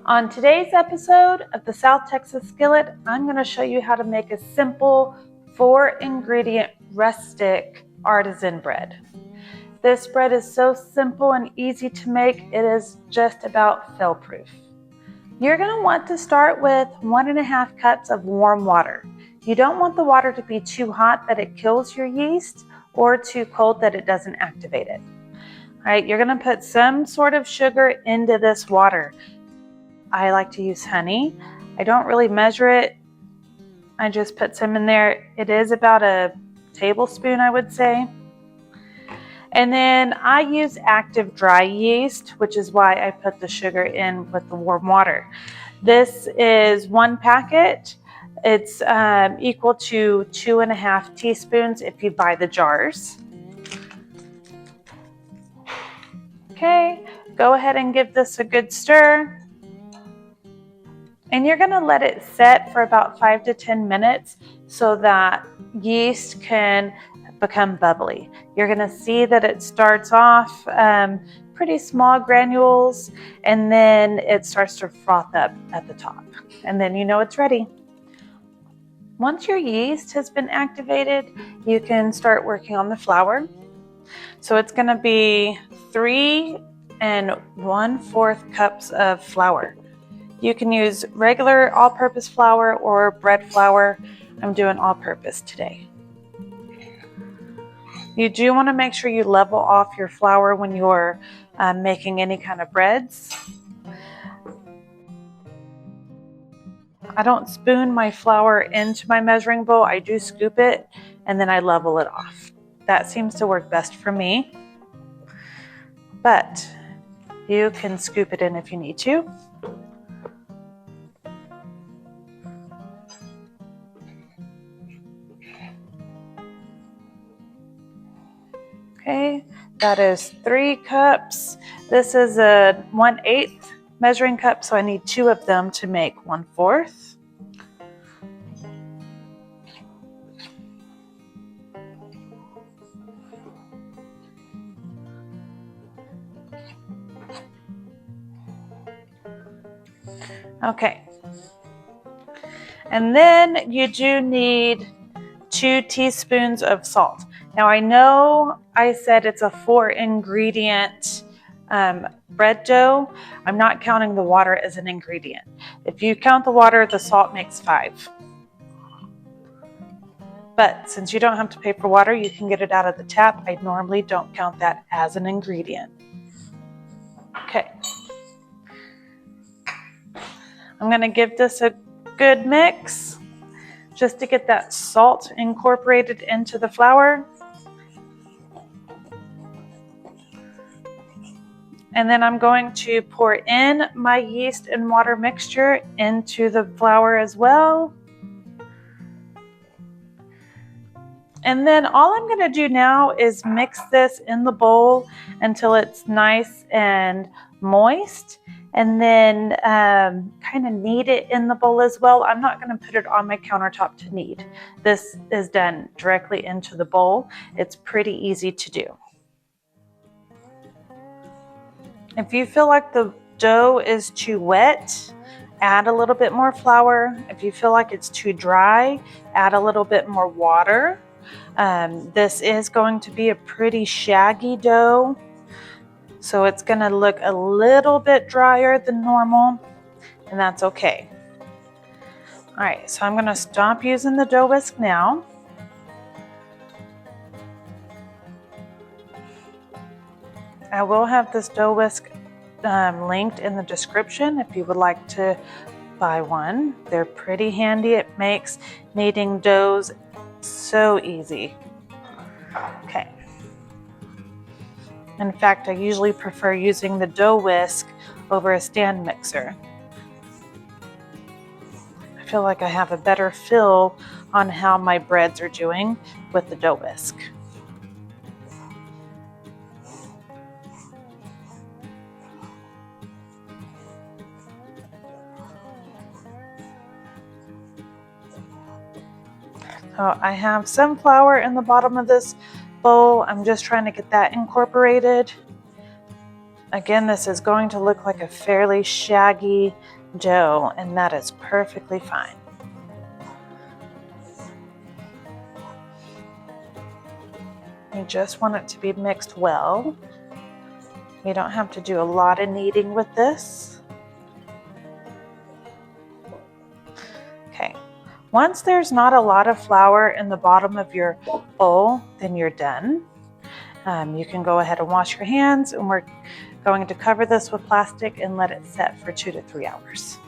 On today's episode of the South Texas Skillet, I'm going to show you how to make a simple 4-ingredient rustic artisan bread. This bread is so simple and easy to make, it is just about fail-proof. You're going to want to start with 1.5 cups of warm water. You don't want the water to be too hot that it kills your yeast or too cold that it doesn't activate it. All right, you're going to put some sort of sugar into this water. I like to use honey. I don't really measure it. I just put some in there. It is about a tablespoon, I would say. And then I use active dry yeast, which is why I put the sugar in with the warm water. This is 1 packet. It's equal to 2.5 teaspoons if you buy the jars. Okay, go ahead and give this a good stir. And you're going to let it set for about 5 to 10 minutes so that yeast can become bubbly. You're going to see that it starts off pretty small granules, and then it starts to froth up at the top. And then you know it's ready. Once your yeast has been activated, you can start working on the flour. So it's going to be 3 1/4 cups of flour. You can use regular all-purpose flour or bread flour. I'm doing all-purpose today. You do want to make sure you level off your flour when you're making any kind of breads. I don't spoon my flour into my measuring bowl. I do scoop it and then I level it off. That seems to work best for me. But you can scoop it in if you need to. Okay, that is 3 cups. This is a 1/8 measuring cup, so I need 2 of them to make 1/4. Okay, and then you do need 2 teaspoons of salt. Now I know I said it's a 4-ingredient bread dough. I'm not counting the water as an ingredient. If you count the water, the salt makes 5. But since you don't have to pay for water, you can get it out of the tap. I normally don't count that as an ingredient. Okay. I'm going to give this a good mix just to get that salt incorporated into the flour. And then I'm going to pour in my yeast and water mixture into the flour as well. And then all I'm going to do now is mix this in the bowl until it's nice and moist. And then kind of knead it in the bowl as well. I'm not going to put it on my countertop to knead. This is done directly into the bowl. It's pretty easy to do. If you feel like the dough is too wet, add a little bit more flour. If you feel like it's too dry, add a little bit more water. This is going to be a pretty shaggy dough, so it's going to look a little bit drier than normal, and that's okay. All right, so I'm going to stop using the dough whisk now. I will have this dough whisk linked in the description if you would like to buy one. They're pretty handy. It makes kneading doughs so easy. Okay. In fact, I usually prefer using the dough whisk over a stand mixer. I feel like I have a better feel on how my breads are doing with the dough whisk. So I have some flour in the bottom of this bowl. I'm just trying to get that incorporated. Again, this is going to look like a fairly shaggy dough, and that is perfectly fine. You just want it to be mixed well. You don't have to do a lot of kneading with this. Okay, once there's not a lot of flour in the bottom of your bowl, then you're done. You can go ahead and wash your hands, and we're going to cover this with plastic and let it set for 2 to 3 hours.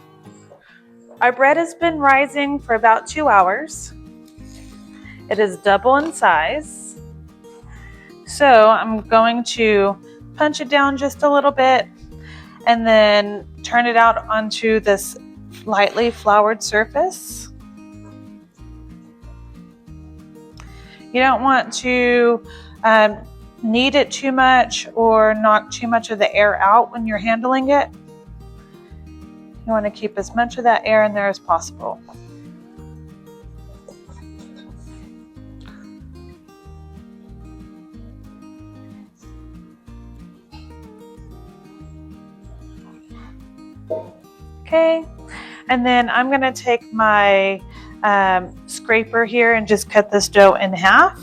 Our bread has been rising for about 2 hours. It is double in size. So I'm going to punch it down just a little bit and then turn it out onto this lightly floured surface. You don't want to knead it too much or knock too much of the air out when you're handling it. You want to keep as much of that air in there as possible. Okay, and then I'm going to take my scraper here and just cut this dough in half.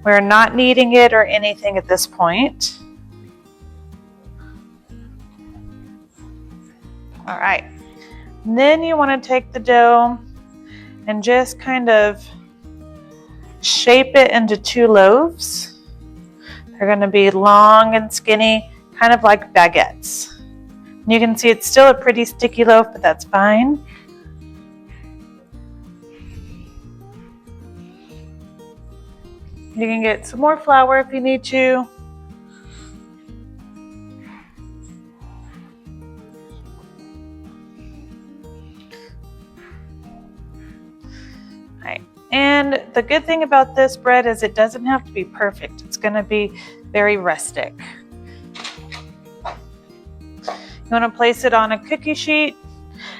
We're not kneading it or anything at this point. All right, and then you want to take the dough and just kind of shape it into 2 loaves. They're going to be long and skinny, kind of like baguettes. You can see it's still a pretty sticky loaf, but that's fine. You can get some more flour if you need to. All right. And the good thing about this bread is it doesn't have to be perfect. It's going to be very rustic. You want to place it on a cookie sheet,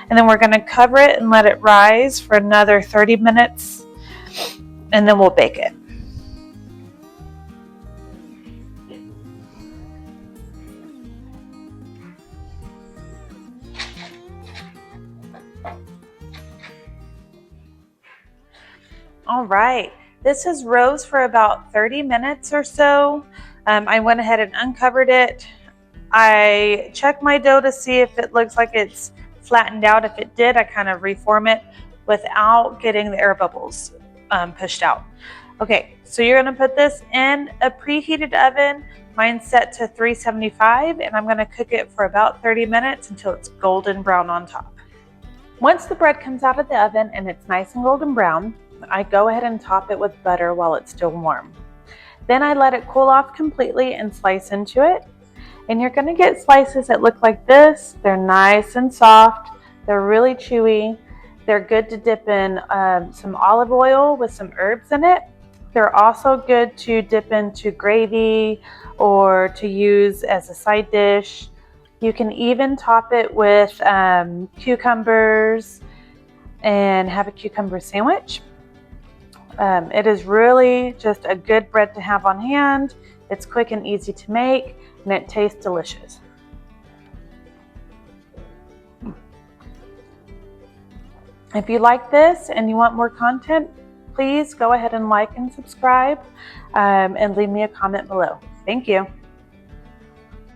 and then we're going to cover it and let it rise for another 30 minutes, and then we'll bake it. All right, this has rose for about 30 minutes or so. I went ahead and uncovered it. I checked my dough to see if it looks like it's flattened out. If it did, I kind of reform it without getting the air bubbles pushed out. Okay, so you're going to put this in a preheated oven. Mine's set to 375, and I'm going to cook it for about 30 minutes until it's golden brown on top. Once the bread comes out of the oven and it's nice and golden brown, I go ahead and top it with butter while it's still warm. Then I let it cool off completely and slice into it. And you're going to get slices that look like this. They're nice and soft. They're really chewy. They're good to dip in some olive oil with some herbs in it. They're also good to dip into gravy or to use as a side dish. You can even top it with cucumbers and have a cucumber sandwich. It is really just a good bread to have on hand. It's quick and easy to make, and it tastes delicious. If you like this and you want more content, please go ahead and like and subscribe and leave me a comment below. Thank you.